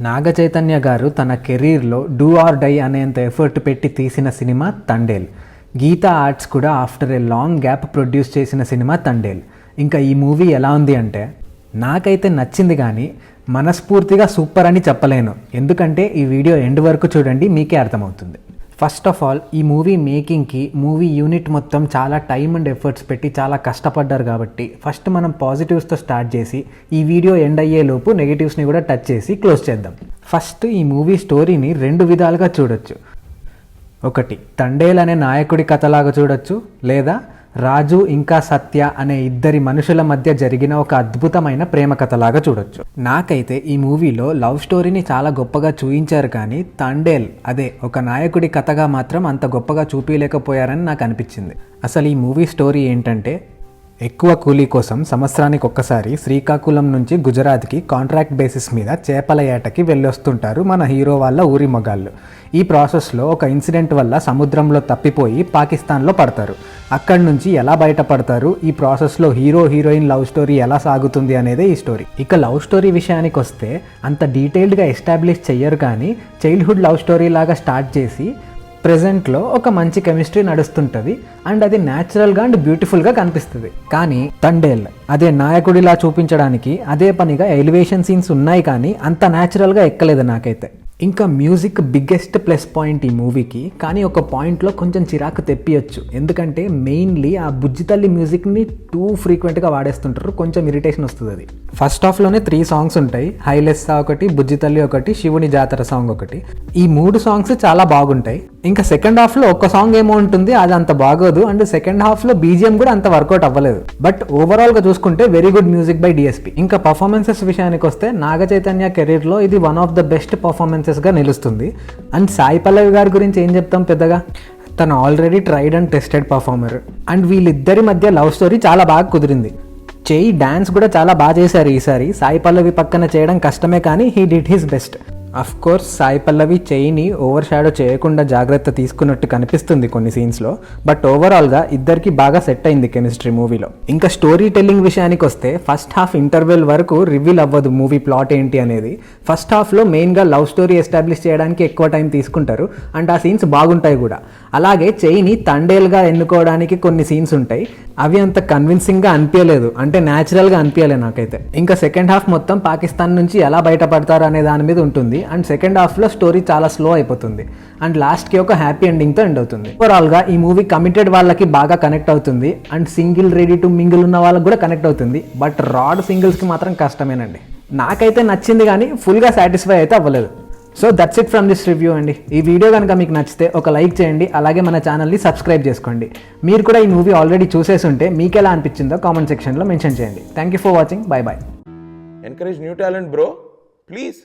నాగ చైతన్య గారు తన కెరీర్లో డూ ఆర్ డై అనేంత ఎఫర్ట్ పెట్టి తీసిన సినిమా తండేల్. గీతా ఆర్ట్స్ కూడా after a long gap produce చేసిన సినిమా తండేల్. ఇంకా ఈ మూవీ ఎలా ఉంది అంటే నాకైతే నచ్చింది, కానీ మనస్ఫూర్తిగా సూపర్ అని చెప్పలేను. ఎందుకంటే ఈ వీడియో ఎండ్ వరకు చూడండి, మీకే అర్థమవుతుంది. ఫస్ట్ ఆఫ్ ఆల్, ఈ మూవీ మేకింగ్కి మూవీ యూనిట్ మొత్తం చాలా టైం అండ్ ఎఫర్ట్స్ పెట్టి చాలా కష్టపడ్డారు. కాబట్టి ఫస్ట్ మనం పాజిటివ్స్తో స్టార్ట్ చేసి ఈ వీడియో ఎండ్ అయ్యేలోపు నెగిటివ్స్ని కూడా టచ్ చేసి క్లోజ్ చేద్దాం. ఫస్ట్, ఈ మూవీ స్టోరీని రెండు విధాలుగా చూడొచ్చు. ఒకటి, తండేల్ అనే నాయకుడి కథలాగా చూడొచ్చు, లేదా రాజు ఇంకా సత్య అనే ఇద్దరి మనుషుల మధ్య జరిగిన ఒక అద్భుతమైన ప్రేమ కథలాగా చూడొచ్చు. నాకైతే ఈ మూవీలో లవ్ స్టోరీని చాలా గొప్పగా చూయించారు, కానీ తండేల్ అదే ఒక నాయకుడి కథగా మాత్రం అంత గొప్పగా చూపించలేకపోయారని నాకు అనిపించింది. అసలు ఈ మూవీ స్టోరీ ఏంటంటే, ఎక్కువ కూలీ కోసం సంవత్సరానికి ఒక్కసారి శ్రీకాకుళం నుంచి గుజరాత్కి కాంట్రాక్ట్ బేసిస్ మీద చేపల ఏటకి వెళ్ళొస్తుంటారు మన హీరో వాళ్ళ ఊరి మగాళ్ళు. ఈ ప్రాసెస్లో ఒక ఇన్సిడెంట్ వల్ల సముద్రంలో తప్పిపోయి పాకిస్తాన్లో పడతారు. అక్కడి నుంచి ఎలా బయటపడతారు, ఈ ప్రాసెస్లో హీరో హీరోయిన్ లవ్ స్టోరీ ఎలా సాగుతుంది అనేదే ఈ స్టోరీ. ఇక లవ్ స్టోరీ విషయానికి వస్తే అంత డీటెయిల్డ్గా ఎస్టాబ్లిష్ చెయ్యరు, కానీ చైల్డ్హుడ్ లవ్ స్టోరీ లాగా స్టార్ట్ చేసి ప్రెజెంట్లో ఒక మంచి కెమిస్ట్రీ నడుస్తుంటుంది అండ్ అది న్యాచురల్గా అండ్ బ్యూటిఫుల్గా కనిపిస్తుంది. కానీ తండేల్ అదే నాయకుడిలా చూపించడానికి అదే పనిగా ఎలివేషన్ సీన్స్ ఉన్నాయి, కానీ అంత న్యాచురల్గా ఎక్కలేదు నాకైతే. ఇంకా మ్యూజిక్ బిగ్గెస్ట్ ప్లస్ పాయింట్ ఈ మూవీకి, కానీ ఒక పాయింట్లో కొంచెం చిరాకు తెప్పియచ్చు. ఎందుకంటే మెయిన్లీ ఆ బుజ్జితల్లి మ్యూజిక్ని టూ ఫ్రీక్వెంట్గా వాడేస్తుంటారు, కొంచెం ఇరిటేషన్ వస్తుంది. అది ఫస్ట్ హాఫ్లోనే 3 సాంగ్స్ ఉంటాయి. హైలెస్సా ఒకటి, బుజ్జితల్లి ఒకటి, శివుని జాతర సాంగ్ ఒకటి. ఈ 3 సాంగ్స్ చాలా బాగుంటాయి. ఇంకా సెకండ్ హాఫ్లో ఒక్క సాంగ్ ఏమో ఉంటుంది, అది అంత బాగోదు. అండ్ సెకండ్ హాఫ్లో బీజిఎం కూడా అంత వర్కౌట్ అవ్వలేదు. బట్ ఓవరాల్గా చూసుకుంటే very good music by DSP. ఇంకా పర్ఫార్మెన్సెస్ విషయానికి వస్తే నాగ చైతన్య కెరీర్లో ఇది వన్ ఆఫ్ ద బెస్ట్ పర్ఫార్మెన్సెస్గా నిలుస్తుంది. అండ్ సాయి పల్లవి గారి గురించి ఏం చెప్తాం పెద్దగా, తను already tried and tested performer. And వీళ్ళిద్దరి మధ్య లవ్ స్టోరీ చాలా బాగా కుదిరింది. చేయి డాన్స్ కూడా చాలా బాగా చేశారు ఈసారి. సాయి పల్లవి పక్కన చేయడం కష్టమే, కానీ he did his best. Of course Sai Pallavi చేయిని ఓవర్ షాడో చేయకుండా జాగ్రత్త తీసుకున్నట్టు కనిపిస్తుంది కొన్ని సీన్స్లో. బట్ ఓవరాల్గా ఇద్దరికి బాగా సెట్ అయింది కెమిస్ట్రీ మూవీలో. ఇంకా స్టోరీ టెల్లింగ్ విషయానికి వస్తే ఫస్ట్ హాఫ్ ఇంటర్వెల్ వరకు రివీల్ అవ్వదు మూవీ ప్లాట్ ఏంటి అనేది. ఫస్ట్ హాఫ్లో మెయిన్గా లవ్ స్టోరీ ఎస్టాబ్లిష్ చేయడానికి ఎక్కువ టైం తీసుకుంటారు అండ్ ఆ సీన్స్ బాగుంటాయి కూడా. అలాగే చేయిని తండేల్గా ఎన్నుకోవడానికి కొన్ని సీన్స్ ఉంటాయి, అవి అంత కన్విన్సింగ్గా అనిపించలేదు, అంటే న్యాచురల్గా అనిపించలేదు నాకైతే. ఇంకా సెకండ్ హాఫ్ మొత్తం పాకిస్తాన్ నుంచి ఎలా బయటపడతారు అనే దాని మీద ఉంటుంది. అండ్ సెకండ్ హాఫ్లో స్టోరీ చాలా స్లో అయిపోతుంది అండ్ లాస్ట్కి ఒక హ్యాపీ ఎండింగ్తో ఎండ్ అవుతుంది. ఓవరాల్గా ఈ మూవీ కమిటెడ్ వాళ్ళకి బాగా కనెక్ట్ అవుతుంది and single ready to mingle ఉన్న వాళ్ళకి కూడా కనెక్ట్ అవుతుంది. బట్ రాడ్ సింగిల్స్కి మాత్రం కష్టమేనండి. నాకైతే నచ్చింది, కానీ ఫుల్గా సాటిస్ఫై అయితే అవ్వలేదు. So that's it from this review అండి. ఈ వీడియో కనుక మీకు నచ్చితే ఒక లైక్ చేయండి, అలాగే మన ఛానల్ని సబ్స్క్రైబ్ చేసుకోండి. మీరు కూడా ఈ మూవీ ఆల్రెడీ చూసేసి ఉంటే మీకు ఎలా అనిపించిందో కామెంట్ సెక్షన్లో మెన్షన్ చేయండి. Thank you for watching. Bye bye. Encourage new talent, bro. Please.